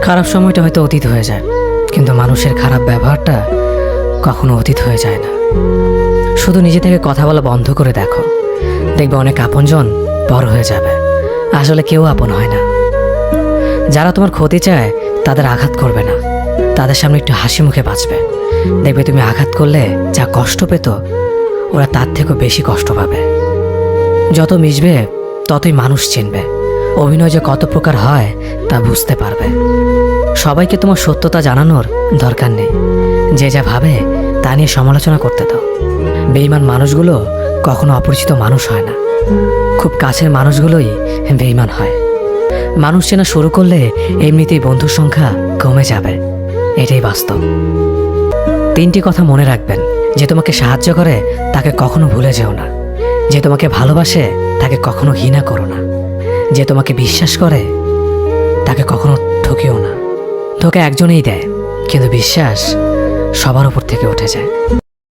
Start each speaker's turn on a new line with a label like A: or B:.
A: খারাপ সময়টা হয়তো অতীত হয়ে যায়, কিন্তু মানুষের খারাপ ব্যবহারটা কখনো অতীত হয়ে যায় না। শুধু নিজে থেকে কথা বলা বন্ধ করে দেখো, দেখবে অনেক আপনজন বড় হয়ে যাবে। আসলে কেউ আপন হয় না। যারা তোমার ক্ষতি চায় তাদের আঘাত করবে না, তাদের সামনে একটু হাসি মুখে বাঁচবে। দেখবে তুমি আঘাত করলে যা কষ্ট পেত, ওরা তার থেকেও বেশি কষ্ট পাবে। যত মিশবে ততই মানুষ চিনবে, অভিনয় যে কত প্রকার হয় তা বুঝতে পারবে। সবাইকে তোমার সত্যতা জানানোর দরকার নেই, যে যা ভাবে তা নিয়ে সমালোচনা করতে দাও। বেঈমান মানুষগুলো কখনো অপরিচিত মানুষ হয় না, খুব কাছের মানুষগুলোই বেঈমান হয়। মানুষ চেনা শুরু করলে এমনিতেই বন্ধুর সংখ্যা কমে যাবে, এটাই বাস্তব। 3টি কথা মনে রাখবেন: যে তোমাকে সাহায্য করে তাকে কখনো ভুলে যেও না, যে তোমাকে ভালোবাসে তাকে কখনো ঘৃণা করো না, যে তোমাকে বিশ্বাস করে তাকে কখনো ঠকিও না। ধোঁকা একজনেই দেয়, কিন্তু বিশ্বাস সবার উপর থেকে উঠে যায়।